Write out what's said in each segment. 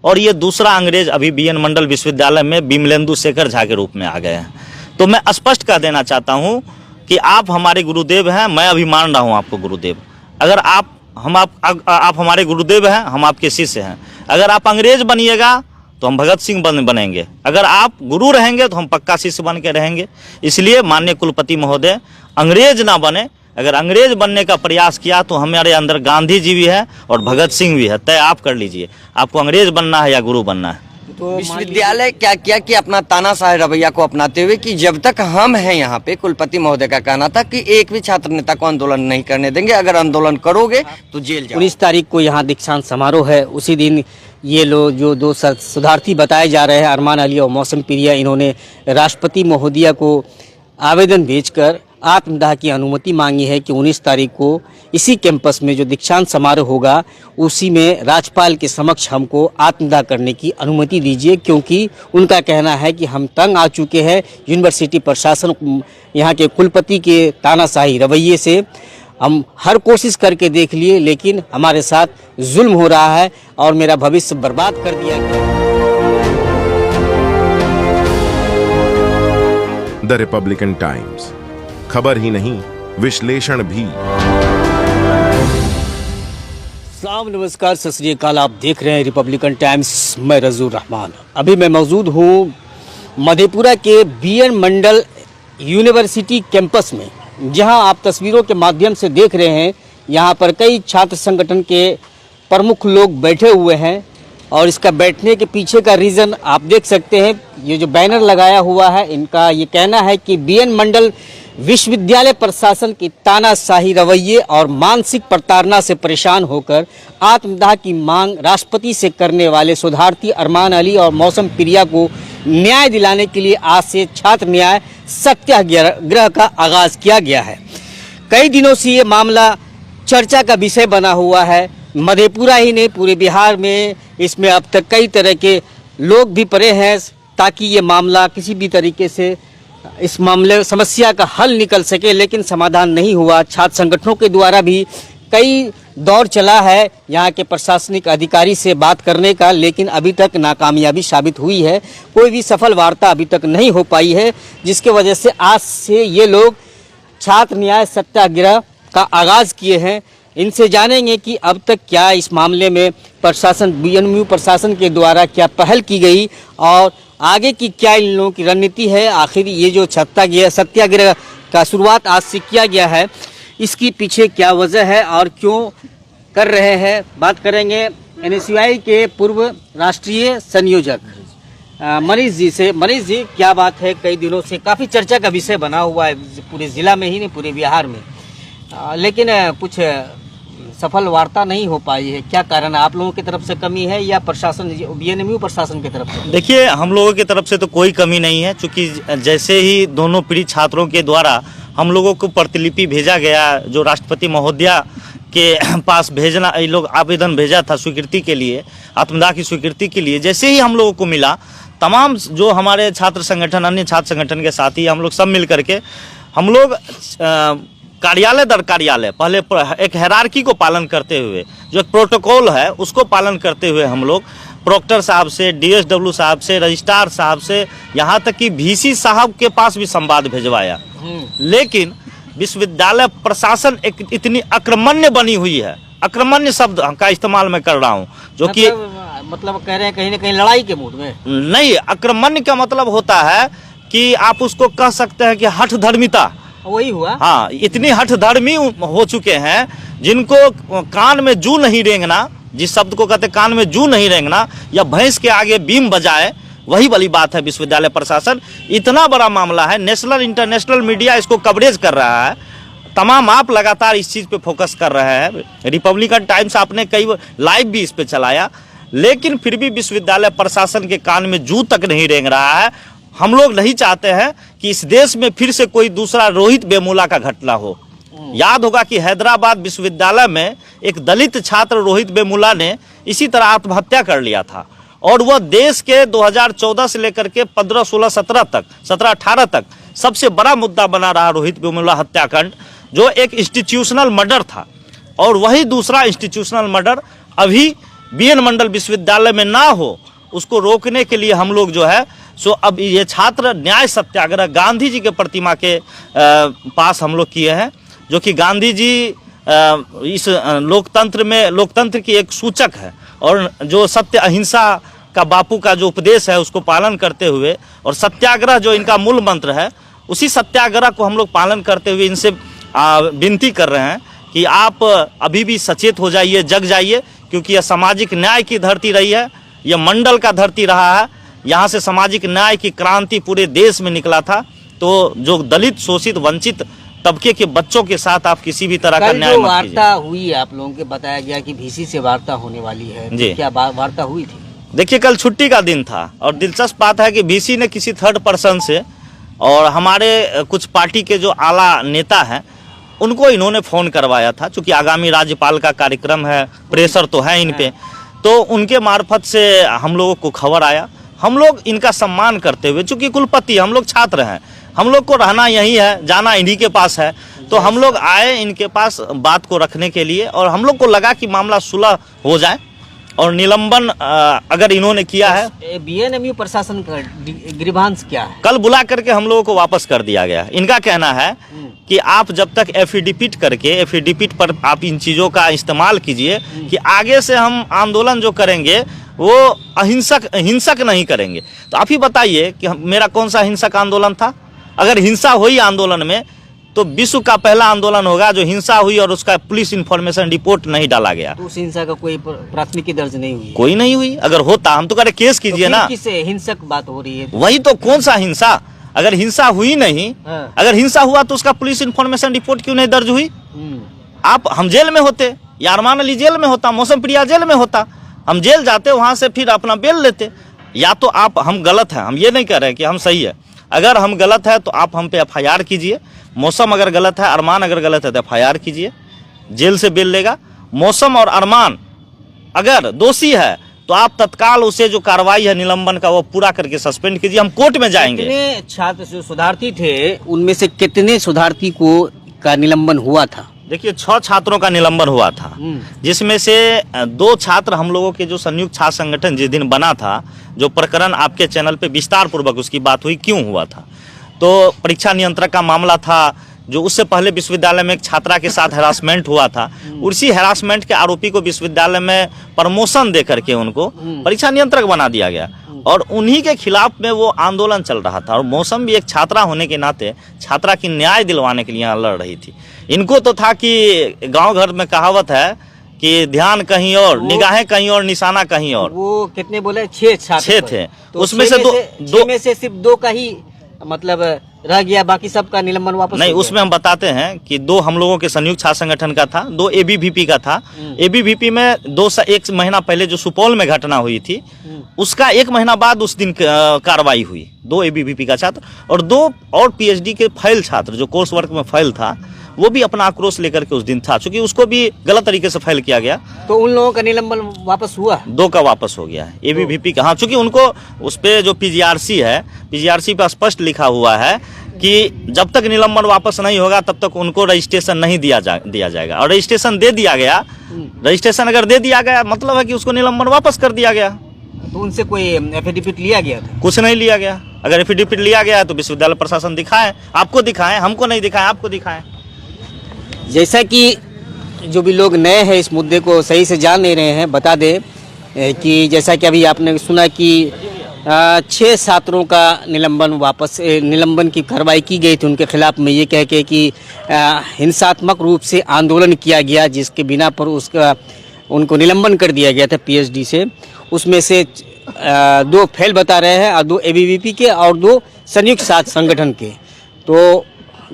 और ये दूसरा अंग्रेज अभी बीएन मंडल विश्वविद्यालय में बिमलेंदु शेखर झा के रूप में आ गए हैं। तो मैं स्पष्ट कह देना चाहता हूँ कि आप हमारे गुरुदेव हैं, मैं अभी मान रहा हूँ आपको गुरुदेव। अगर आप हमारे गुरुदेव हैं, हम आपके शिष्य हैं। अगर आप अंग्रेज बनिएगा तो हम भगत सिंह बनेंगे, अगर आप गुरु रहेंगे तो हम पक्का शिष्य बन के रहेंगे। इसलिए माननीय कुलपति महोदय, अंग्रेज ना बने। अगर अंग्रेज बनने का प्रयास किया तो हमारे अंदर गांधी जी भी है और भगत सिंह भी है। तय आप कर लीजिए, आपको अंग्रेज बनना है या गुरु बनना है। तो विश्वविद्यालय क्या किया कि अपना तानाशाही रवैया को अपनाते हुए कि जब तक हम हैं यहाँ पे, कुलपति महोदय का कहना था कि एक भी छात्र नेता को आंदोलन नहीं करने देंगे, अगर आंदोलन करोगे तो जेल जाओ। 19 तारीख को यहाँ दीक्षांत समारोह है। उसी दिन ये लोग जो दो शोधार्थी बताए जा रहे हैं, अरमान अली और मौसम प्रिया, इन्होंने राष्ट्रपति महोदया को आवेदन भेजकर आत्मदाह की अनुमति मांगी है कि 19 तारीख को इसी कैंपस में जो दीक्षांत समारोह होगा उसी में राज्यपाल के समक्ष हमको आत्मदाह करने की अनुमति दीजिए, क्योंकि उनका कहना है कि हम तंग आ चुके हैं यूनिवर्सिटी प्रशासन, यहाँ के कुलपति के तानाशाही रवैये से। हम हर कोशिश करके देख लिए लेकिन हमारे साथ जुल्म हो रहा है और मेरा भविष्य बर्बाद कर दिया गया। द रिपब्लिकन टाइम्स, खबर ही नहीं विश्लेषण भी। सलाम, नमस्कार, सत श्री अकाल। आप देख रहे हैं रिपब्लिकन टाइम्स। मैं रजूर रहमान। अभी मैं मौजूद हूँ मधेपुरा के बीएन मंडल यूनिवर्सिटी कैंपस में, जहां आप तस्वीरों के माध्यम से देख रहे हैं। यहां पर कई छात्र संगठन के प्रमुख लोग बैठे हुए हैं और इसका बैठने के पीछे का रीज़न आप देख सकते हैं। ये जो बैनर लगाया हुआ है, इनका ये कहना है कि बीएन मंडल विश्वविद्यालय प्रशासन की तानाशाही रवैये और मानसिक प्रताड़ना से परेशान होकर आत्मदाह की मांग राष्ट्रपति से करने वाले शोधार्थी अरमान अली और मौसम प्रिया को न्याय दिलाने के लिए आज से छात्र न्याय सत्याग्रह का आगाज किया गया है। कई दिनों से ये मामला चर्चा का विषय बना हुआ है। मधेपुरा ही नहीं, पूरे बिहार में इसमें अब तक कई तरह के लोग भी पड़े हैं ताकि ये मामला किसी भी तरीके से इस मामले समस्या का हल निकल सके, लेकिन समाधान नहीं हुआ। छात्र संगठनों के द्वारा भी कई दौर चला है यहाँ के प्रशासनिक अधिकारी से बात करने का, लेकिन अभी तक नाकामयाबी साबित हुई है। कोई भी सफल वार्ता अभी तक नहीं हो पाई है, जिसके वजह से आज से ये लोग छात्र न्याय सत्याग्रह का आगाज़ किए हैं। इनसे जानेंगे कि अब तक क्या इस मामले में प्रशासन, बीएनयू प्रशासन के द्वारा क्या पहल की गई और आगे की क्या इन लोगों की रणनीति है। आखिर ये जो सत्याग्रह का शुरुआत आज से किया गया है, इसकी पीछे क्या वजह है और क्यों कर रहे हैं, बात करेंगे एनएसयूआई के पूर्व राष्ट्रीय संयोजक मनीष जी से। मनीष जी, क्या बात है, कई दिनों से काफ़ी चर्चा का विषय बना हुआ है पूरे ज़िला में ही नहीं, पूरे बिहार में, लेकिन कुछ सफल वार्ता नहीं हो पाई है। क्या कारण है? आप लोगों की तरफ से कमी है या प्रशासन, बीएनयू प्रशासन की तरफ से? देखिए, हम लोगों की तरफ से तो कोई कमी नहीं है, क्योंकि जैसे ही दोनों पीड़ित छात्रों के द्वारा हम लोगों को प्रतिलिपि भेजा गया, जो राष्ट्रपति महोदया के पास भेजना, ये लोग आवेदन भेजा था स्वीकृति के लिए, आत्मदाह की स्वीकृति के लिए, जैसे ही हम लोगों को मिला, तमाम जो हमारे छात्र संगठन, अन्य छात्र संगठन के साथी, हम लोग सब मिल करके हम लोग कार्यालय दर कार्यालय पहले एक हायरार्की को पालन करते हुए, जो एक प्रोटोकॉल है उसको पालन करते हुए हम लोग प्रोक्टर साहब से, डीएसडब्ल्यू साहब से, रजिस्ट्रार साहब से, यहाँ तक कि वीसी साहब के पास भी संवाद भिजवाया। लेकिन विश्वविद्यालय प्रशासन एक इतनी अक्रमण्य बनी हुई है, अक्रमण्य शब्द का इस्तेमाल मैं कर रहा हूँ, जो कि मतलब कह रहे हैं कहीं ना कहीं लड़ाई के मूड में नहीं। अक्रमण्य का मतलब होता है कि आप उसको कह सकते हैं कि हठधर्मिता, वही हुआ। हाँ, इतनी हठधर्मी हो चुके हैं जिनको कान में जू नहीं रेंगना, जिस शब्द को कहते कान में जू नहीं रेंगना या भैंस के आगे बीम बजाए, वही वाली बात है। विश्वविद्यालय प्रशासन इतना बड़ा मामला है, नेशनल इंटरनेशनल मीडिया इसको कवरेज कर रहा है, तमाम आप लगातार इस चीज़ पे फोकस कर रहे हैं। रिपब्लिकन टाइम्स आपने कई लाइव भी इस पे चलाया, लेकिन फिर भी विश्वविद्यालय प्रशासन के कान में जू तक नहीं रेंग रहा है। हम लोग नहीं चाहते हैं कि इस देश में फिर से कोई दूसरा रोहित वेमुला का घटना हो। याद होगा कि हैदराबाद विश्वविद्यालय में एक दलित छात्र रोहित वेमुला ने इसी तरह आत्महत्या कर लिया था, और वह देश के 2014 से लेकर के 15, 16, 17 तक, 17, 18 तक सबसे बड़ा मुद्दा बना रहा रोहित वेमुला हत्याकांड, जो एक इंस्टीट्यूशनल मर्डर था। और वही दूसरा इंस्टीट्यूशनल मर्डर अभी बीएन मंडल विश्वविद्यालय में ना हो, उसको रोकने के लिए हम लोग जो है सो अब ये छात्र न्याय सत्याग्रह गांधी जी के प्रतिमा के पास हम लोग किए हैं, जो कि गांधी जी इस लोकतंत्र की एक सूचक है, और जो सत्य अहिंसा का बापू का जो उपदेश है उसको पालन करते हुए, और सत्याग्रह जो इनका मूल मंत्र है, उसी सत्याग्रह को हम लोग पालन करते हुए इनसे विनती कर रहे हैं कि आप अभी भी सचेत हो जाइए, जग जाइए, क्योंकि यह सामाजिक न्याय की धरती रही है, यह मंडल का धरती रहा है। यहाँ से सामाजिक न्याय की क्रांति पूरे देश में निकला था। तो जो दलित, शोषित, वंचित तबके के बच्चों के साथ आप किसी भी तरह का न्याय मत कीजिए। वार्ता हुई आप लोगों के बताया गया कि VC से वार्ता होने वाली है, जी। तो क्या वार्ता हुई थी? देखिए, कल छुट्टी का दिन था और दिलचस्प बात है कि VC ने किसी थर्ड पर्सन से और हमारे कुछ पार्टी के जो आला नेता हैं उनको इन्होंने फ़ोन करवाया था, चूँकि आगामी राज्यपाल का कार्यक्रम है, प्रेशर तो है इन पे, तो उनके मार्फत से हम लोगों को खबर आया। हम लोग इनका सम्मान करते हुए, चूँकि कुलपति हम लोग छात्र हैं, हम लोग को रहना यहीं है, जाना इन्हीं के पास है, तो हम लोग आए इनके पास बात को रखने के लिए, और हम लोग को लगा कि मामला सुलह हो जाए और निलंबन अगर इन्होंने किया है। BNMU प्रशासन का ग्रीवांस क्या है? कल बुला करके हम लोगों को वापस कर दिया गया। इनका कहना है कि आप जब तक एफिडेविट करके, एफिडेविट पर आप इन चीज़ों का इस्तेमाल कीजिए कि आगे से हम आंदोलन जो करेंगे वो हिंसक नहीं करेंगे। तो आप ही बताइए कि मेरा कौन सा हिंसक आंदोलन था? अगर हिंसा हुई आंदोलन में तो विश्व का पहला आंदोलन होगा जो हिंसा हुई और उसका पुलिस इंफॉर्मेशन रिपोर्ट नहीं डाला गया। तो उस हिंसा का कोई प्राथमिकी दर्ज नहीं हुई? कोई नहीं हुई। अगर होता हम तो कह रहे केस कीजिए ना। किससे हिंसक बात हो रही है? वही तो, कौन सा हिंसा? अगर हिंसा हुई नहीं, अगर हिंसा हुआ तो उसका पुलिस इंफॉर्मेशन रिपोर्ट क्यों नहीं दर्ज हुई? हम जेल में होते, या अरमान अली जेल में होता, मौसम प्रिया जेल में होता, हम जेल जाते, वहां से फिर अपना बेल लेते। या तो हम गलत हैं, हम ये नहीं कह रहे कि हम सही है। अगर हम गलत है तो आप हम पे FIR कीजिए। मौसम अगर गलत है, अरमान अगर गलत है तो FIR कीजिए, जेल से बेल लेगा। मौसम और अरमान अगर दोषी है तो आप तत्काल उसे जो कार्रवाई है निलंबन का वो पूरा करके सस्पेंड कीजिए, हम कोर्ट में जाएंगे। कितने छात्र जो शोधार्थी थे उनमें से कितने शोधार्थी का निलंबन हुआ था? देखिए, 6 छात्रों का निलंबन हुआ था, जिसमें से 2 छात्र हम लोगों के जो संयुक्त छात्र संगठन जिस दिन बना था, जो प्रकरण आपके चैनल पे विस्तार पूर्वक उसकी बात हुई क्यों हुआ था, तो परीक्षा नियंत्रक का मामला था, जो उससे पहले विश्वविद्यालय में एक छात्रा के साथ हैरासमेंट हुआ था। उसी हैरासमेंट के आरोपी को विश्वविद्यालय में प्रमोशन दे करके उनको परीक्षा नियंत्रक बना दिया गया, और उन्हीं के खिलाफ में वो आंदोलन चल रहा था। और मौसम भी एक छात्रा होने के नाते छात्रा की न्याय दिलवाने के लिए यहाँ लड़ रही थी। इनको तो था कि गांव घर में कहावत है कि ध्यान कहीं और, निगाहें कहीं और, निशाना कहीं और। वो कितने बोले? 6 छात्र 6 थे, तो उसमें से 2 में से सिर्फ 2 का ही मतलब रह गया, बाकी सबका निलंबन वापस नहीं। उसमें हम बताते हैं कि 2 हम लोगों के संयुक्त छात्र संगठन का था, 2 ABVP का था। ABVP में 1 महीना पहले जो सुपौल में घटना हुई थी उसका 1 महीना बाद उस दिन कार्रवाई हुई। 2 ABVP का छात्र और 2 और PhD के फेल छात्र जो कोर्स वर्क में फेल था, वो भी अपना आक्रोश लेकर के उस दिन था, क्योंकि उसको भी गलत तरीके से फेल किया गया। तो उन लोगों का निलंबन वापस हुआ? 2 का वापस हो गया है। ABVP का, हाँ, चूंकि उनको उस पे जो PGRC है, PGRC पे स्पष्ट लिखा हुआ है कि जब तक निलंबन वापस नहीं होगा तब तक उनको रजिस्ट्रेशन नहीं दिया जाएगा। और रजिस्ट्रेशन दे दिया गया, रजिस्ट्रेशन अगर दे दिया गया मतलब है कि उसको निलंबन वापस कर दिया गया। तो उनसे कोई एफिडेविट लिया गया था? कुछ नहीं लिया गया। अगर एफिडेविट लिया गया तो विश्वविद्यालय प्रशासन दिखाएं, आपको दिखाएं, हमको नहीं दिखाएं, आपको दिखाएं। जैसा कि जो भी लोग नए हैं इस मुद्दे को सही से जान नहीं रहे हैं, बता दें कि जैसा कि अभी आपने सुना कि 6 छात्रों का निलंबन की कार्रवाई की गई थी उनके खिलाफ में, ये कह के कि हिंसात्मक रूप से आंदोलन किया गया, जिसके बिना पर उनको निलंबन कर दिया गया था PhD से। उसमें से 2 फेल बता रहे हैं और 2 ABVP के और 2 संयुक्त छात्र संगठन के। तो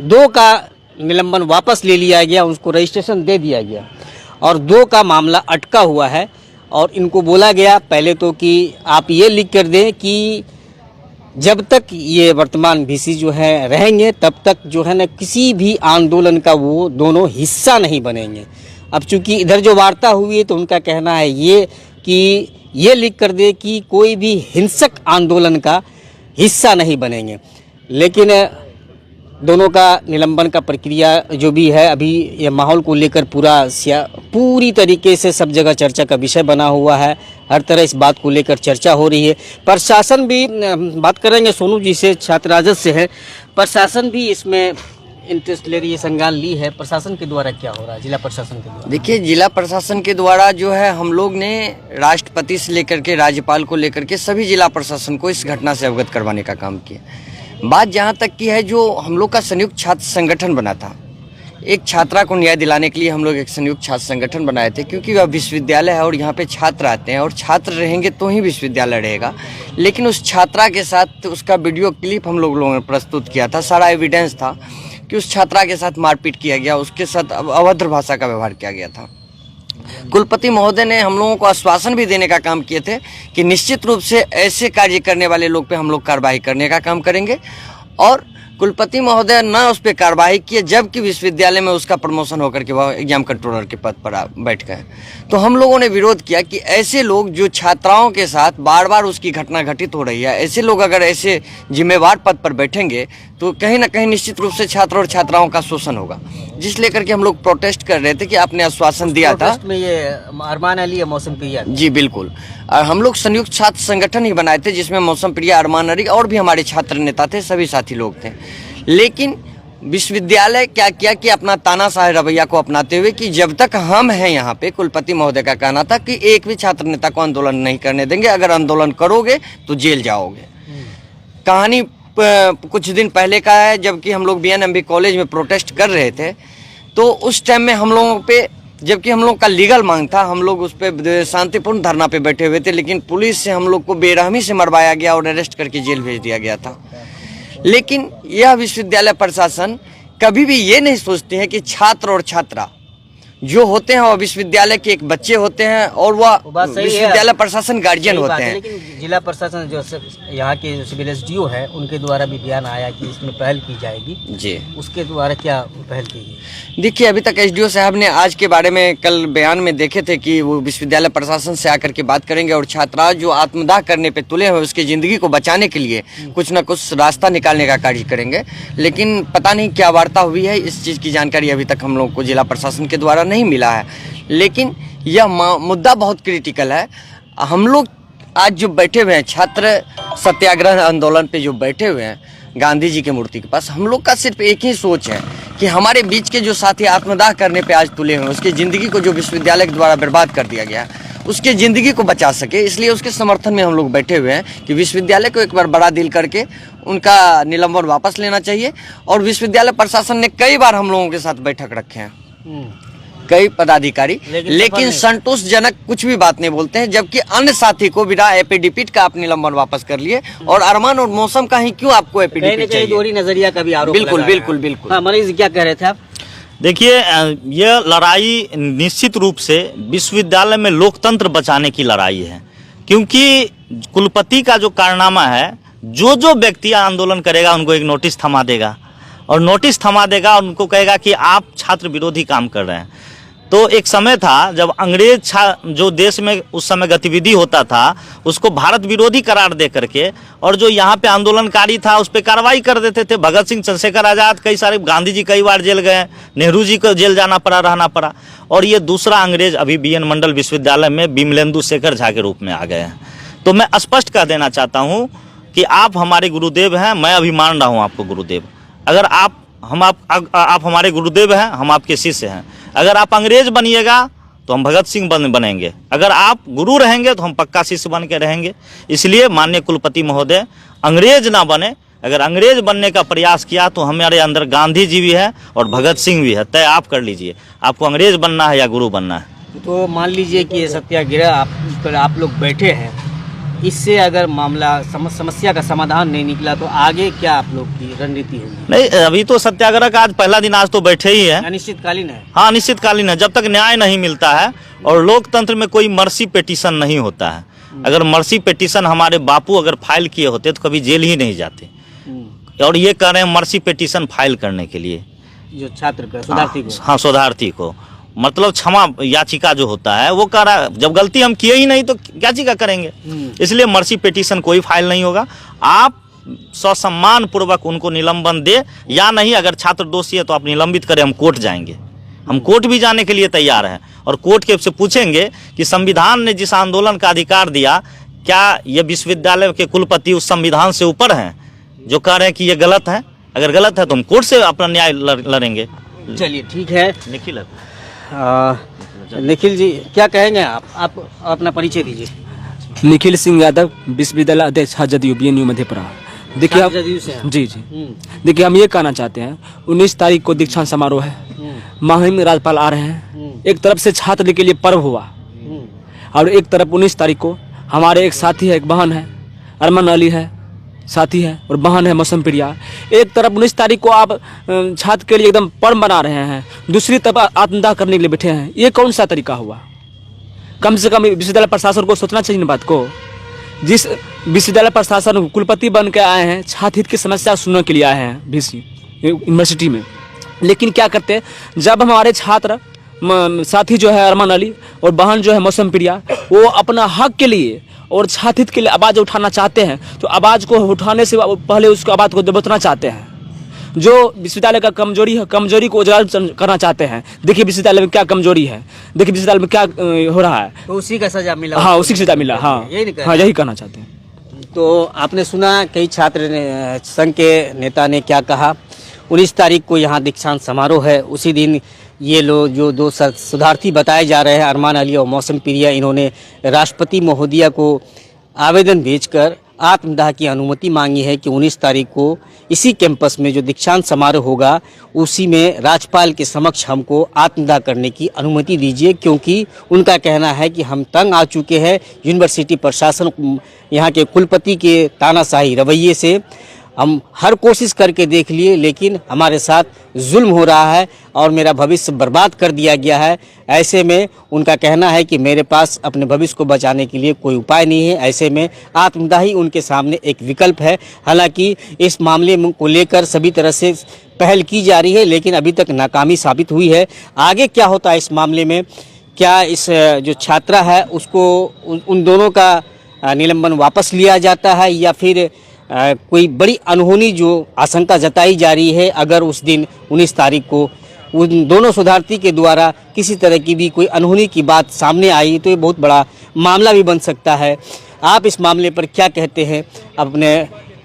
2 का निलंबन वापस ले लिया गया, उसको रजिस्ट्रेशन दे दिया गया, और 2 का मामला अटका हुआ है। और इनको बोला गया पहले तो कि आप ये लिख कर दें कि जब तक ये वर्तमान VC जो है रहेंगे तब तक जो है ना किसी भी आंदोलन का वो दोनों हिस्सा नहीं बनेंगे। अब चूंकि इधर जो वार्ता हुई है तो उनका कहना है ये कि ये लिख कर दे कि कोई भी हिंसक आंदोलन का हिस्सा नहीं बनेंगे। लेकिन दोनों का निलंबन का प्रक्रिया जो भी है, अभी ये माहौल को लेकर पूरी तरीके से सब जगह चर्चा का विषय बना हुआ है। हर तरह इस बात को लेकर चर्चा हो रही है। प्रशासन भी, बात करेंगे सोनू जी से, छात्र राजद से है, प्रशासन भी इसमें इंटरेस्ट ले रही है, संज्ञान ली है। प्रशासन के द्वारा क्या हो रहा है, जिला प्रशासन के द्वारा? देखिए, जिला प्रशासन के द्वारा जो है, हम लोग ने राष्ट्रपति से लेकर के राज्यपाल को लेकर के सभी जिला प्रशासन को इस घटना से अवगत करवाने का काम किया। बात जहां तक की है, जो हम लोग का संयुक्त छात्र संगठन बना था, एक छात्रा को न्याय दिलाने के लिए हम लोग एक संयुक्त छात्र संगठन बनाए थे, क्योंकि वह विश्वविद्यालय है और यहाँ पे छात्र आते हैं और छात्र रहेंगे तो ही विश्वविद्यालय रहेगा। लेकिन उस छात्रा के साथ उसका वीडियो क्लिप हम लोगों ने प्रस्तुत किया था, सारा एविडेंस था कि उस छात्रा के साथ मारपीट किया गया, उसके साथ अभद्र भाषा का व्यवहार किया गया था। कुलपति महोदय ने हम लोगों को आश्वासन भी देने का काम किए थे कि निश्चित रूप से ऐसे कार्य करने वाले लोग पे हम लोग कार्रवाई करने का काम करेंगे, और कुलपति महोदय न उस पर कार्रवाई किए, जबकि विश्वविद्यालय में उसका प्रमोशन होकर के वह एग्जाम कंट्रोलर के पद पर बैठ गए। तो हम लोगों ने विरोध किया कि ऐसे लोग जो छात्राओं के साथ बार बार उसकी घटना घटित हो रही है, ऐसे लोग अगर ऐसे जिम्मेवार पद पर बैठेंगे तो कहीं ना कहीं निश्चित रूप से छात्र और छात्राओं का शोषण होगा। जिस लेकर के हम लोग प्रोटेस्ट कर रहे थे कि आपने आश्वासन दिया था। में ये अरमान अली मौसम प्रिया, जी बिल्कुल, और हम लोग संयुक्त छात्र संगठन ही बनाए थे, जिसमें मौसम प्रिया, अरमान अली और भी हमारे छात्र नेता थे, सभी साथी लोग थे। लेकिन विश्वविद्यालय क्या किया कि अपना तानाशाही रवैया को अपनाते हुए कि जब तक हम हैं यहाँ पे, कुलपति महोदय का कहना था कि एक भी छात्र नेता को आंदोलन नहीं करने देंगे, अगर आंदोलन करोगे तो जेल जाओगे। कहानी कुछ दिन पहले का है, जबकि हम लोग बीएनएमबी कॉलेज में प्रोटेस्ट कर रहे थे, तो उस टाइम में हम लोगों पे, जबकि हम लोग का लीगल मांग था, हम लोग उस पर शांतिपूर्ण धरना पे बैठे हुए थे, लेकिन पुलिस से हम लोग को बेरहमी से मरवाया गया और अरेस्ट करके जेल भेज दिया गया था। लेकिन यह विश्वविद्यालय प्रशासन कभी भी ये नहीं सोचते हैं कि छात्र और छात्रा जो होते हैं वह विश्वविद्यालय के एक बच्चे होते हैं और वह विश्वविद्यालय प्रशासन गार्जियन होते हैं। लेकिन जिला प्रशासन जो यहाँ के सिविल एसडीओ है, उनके द्वारा भी बयान आया कि इसमें पहल की जाएगी जी, उसके द्वारा क्या पहल की गई? देखिए, अभी तक एसडीओ साहब ने आज के बारे में कल बयान में देखे थे कि वो विश्वविद्यालय प्रशासन से आकर के बात करेंगे और छात्रा जो आत्मदाह करने पे तुले हुए उसकी जिंदगी को बचाने के लिए कुछ न कुछ रास्ता निकालने का कार्य करेंगे। लेकिन पता नहीं क्या वार्ता हुई है, इस चीज़ की जानकारी अभी तक हम लोग को जिला प्रशासन के द्वारा नहीं मिला है। लेकिन यह मुद्दा बहुत क्रिटिकल है। हम लोग आज जो बैठे हुए हैं, छात्र सत्याग्रह आंदोलन पे जो बैठे हुए हैं गांधी जी की मूर्ति के पास, हम लोग का सिर्फ एक ही सोच है कि हमारे बीच के जो साथी आत्मदाह करने पे आज तुले हुए, उसकी ज़िंदगी को जो विश्वविद्यालय के द्वारा बर्बाद कर दिया गया, उसके ज़िंदगी को बचा सके। इसलिए उसके समर्थन में हम लोग बैठे हुए हैं कि विश्वविद्यालय को एक बार बड़ा डील करके उनका निलंबन वापस लेना चाहिए। और विश्वविद्यालय प्रशासन ने कई बार हम लोगों के साथ बैठक रखे हैं, कई पदाधिकारी, लेकिन संतोषजनक कुछ भी बात नहीं बोलते हैं। जबकि अन्य साथी को बिना एपीडीपीट का आप निलंबन वापस कर लिए, और अरमान और मौसम का ही क्यों आपको एपीडीपीट चाहिए? दोहरी नजरिया का भी आरोप बिल्कुल बिल्कुल बिल्कुल। हाँ, मनीष क्या कह रहे थे आप? देखिए, यह लड़ाई निश्चित रूप से विश्वविद्यालय में लोकतंत्र बचाने की लड़ाई है, क्योंकि कुलपति का जो कारनामा है, जो व्यक्ति आंदोलन करेगा उनको एक नोटिस थमा देगा, और नोटिस थमा देगा और उनको कहेगा कि आप छात्र विरोधी काम कर रहे हैं। तो एक समय था जब अंग्रेज जो देश में उस समय गतिविधि होता था उसको भारत विरोधी करार दे करके, और जो यहाँ पे आंदोलनकारी था उस पर कार्रवाई कर देते थे। भगत सिंह, चंद्रशेखर आज़ाद, कई सारे, गांधी जी कई बार जेल गए, नेहरू जी को जेल जाना पड़ा, रहना पड़ा। और ये दूसरा अंग्रेज अभी बीएन मंडल विश्वविद्यालय में बिमलेंदु शेखर झा के रूप में आ गए हैं। तो मैं स्पष्ट कह देना चाहता हूँ कि आप हमारे गुरुदेव हैं, मैं अभी मान रहा हूँ आपको गुरुदेव। अगर आप हमारे गुरुदेव हैं, हम आपके शिष्य हैं। अगर आप अंग्रेज बनिएगा तो हम भगत सिंह बनेंगे, अगर आप गुरु रहेंगे तो हम पक्का शिष्य बन के रहेंगे। इसलिए माननीय कुलपति महोदय अंग्रेज ना बने। अगर अंग्रेज बनने का प्रयास किया तो हमारे अंदर गांधी जी भी है और भगत सिंह भी है। तय आप कर लीजिए, आपको अंग्रेज बनना है या गुरु बनना है। तो मान लीजिए कि ये सत्याग्रह आप लोग बैठे हैं, इससे अगर मामला समस्या का समाधान नहीं निकला तो आगे क्या आप लोग की रणनीति होगी? नहीं, अभी तो सत्याग्रह का आज पहला दिन, आज तो बैठे ही है। अनिश्चितकालीन है। हाँ, अनिश्चितकालीन है, जब तक न्याय नहीं मिलता है। और लोकतंत्र में कोई मर्सी पिटीशन नहीं होता है। अगर मर्सी पिटीशन हमारे बापू अगर फाइल किए होते तो कभी जेल ही नहीं जाते। और ये कह रहे हैं मर्सी पिटीशन फाइल करने के लिए, जो छात्र का शोधार्थी को, हाँ शोधार्थी को, मतलब क्षमा याचिका जो होता है वो कह रहा, जब गलती हम किए ही नहीं तो क्या याचिका करेंगे। इसलिए मर्सी पिटीशन कोई फाइल नहीं होगा। आप ससम्मान पूर्वक उनको निलंबन दे, या नहीं अगर छात्र दोषी है तो आप निलंबित करें, हम कोर्ट जाएंगे। हम कोर्ट भी जाने के लिए तैयार हैं और कोर्ट के से पूछेंगे कि संविधान ने जिस आंदोलन का अधिकार दिया, क्या ये विश्वविद्यालय के कुलपति उस संविधान से ऊपर हैं जो कह रहे हैं कि ये गलत है? अगर गलत है तो हम कोर्ट से अपना न्याय लड़ेंगे। चलिए ठीक है। निखिल निखिल जी क्या कहेंगे आप अपना परिचय दीजिए। निखिल सिंह यादव, विश्वविद्यालय अध्यक्ष जदयू BNU मधेपुरा। देखिए आप जदयू से हैं। जी देखिए, हम ये कहना चाहते हैं 19 तारीख को दीक्षांत समारोह है, माननीय राज्यपाल आ रहे हैं। एक तरफ से छात्र के लिए पर्व हुआ और एक तरफ 19 तारीख को हमारे एक साथी है, एक बहन है, अरमान अली है, साथी है और बहन है मौसम प्रिया। एक तरफ 19 तारीख को आप छात्र के लिए एकदम पर्व बना रहे हैं, दूसरी तरफ आत्मदाह करने के लिए बैठे हैं। ये कौन सा तरीका हुआ? कम से कम विश्वविद्यालय प्रशासन को सोचना चाहिए इन बात को। जिस विश्वविद्यालय प्रशासन कुलपति बन के आए हैं, छात्र हित की समस्या सुनने के लिए आए हैं VC यूनिवर्सिटी में, लेकिन क्या करते हैं, जब हमारे छात्र साथी जो है अरमान अली और बहन जो है मौसम प्रिया, वो अपना हक के लिए और छात्र हित के लिए आवाज़ उठाना चाहते हैं, तो आवाज़ को उठाने से पहले उसको आवाज़ को दबाना चाहते हैं। जो विश्वविद्यालय का कमजोरी है, कमजोरी को उजागर करना चाहते हैं। देखिए विश्वविद्यालय में क्या कमजोरी है, देखिए विश्वविद्यालय में क्या हो रहा है, तो उसी का सजा मिला। हाँ उसी की सजा मिला। हाँ यही कहना चाहते हैं। तो आपने सुना कई छात्र संघ के नेता ने क्या कहा। 19 तारीख को यहाँ दीक्षांत समारोह है, उसी दिन ये लोग जो दो शोधार्थी बताए जा रहे हैं, अरमान अली और मौसम प्रिया, इन्होंने राष्ट्रपति महोदया को आवेदन भेजकर आत्मदाह की अनुमति मांगी है कि 19 तारीख को इसी कैंपस में जो दीक्षांत समारोह होगा उसी में राज्यपाल के समक्ष हमको आत्मदाह करने की अनुमति दीजिए, क्योंकि उनका कहना है कि हम तंग आ चुके हैं यूनिवर्सिटी प्रशासन, यहाँ के कुलपति के तानाशाही रवैये से। हम हर कोशिश करके देख लिए लेकिन हमारे साथ जुल्म हो रहा है और मेरा भविष्य बर्बाद कर दिया गया है। ऐसे में उनका कहना है कि मेरे पास अपने भविष्य को बचाने के लिए कोई उपाय नहीं है। ऐसे में आत्मदाह ही उनके सामने एक विकल्प है। हालांकि इस मामले को लेकर सभी तरह से पहल की जा रही है लेकिन अभी तक नाकामी साबित हुई है। आगे क्या होता है इस मामले में, क्या इस जो छात्रा है उसको उन दोनों का निलंबन वापस लिया जाता है या फिर कोई बड़ी अनहोनी जो आशंका जताई जा रही है, अगर उस दिन 19 तारीख को उन दोनों शोधार्थी के द्वारा किसी तरह की भी कोई अनहोनी की बात सामने आई तो ये बहुत बड़ा मामला भी बन सकता है। आप इस मामले पर क्या कहते हैं,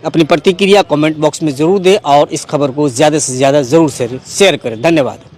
अपनी प्रतिक्रिया कमेंट बॉक्स में ज़रूर दें और इस खबर को ज़्यादा से ज़्यादा ज़रूर शेयर करें। धन्यवाद।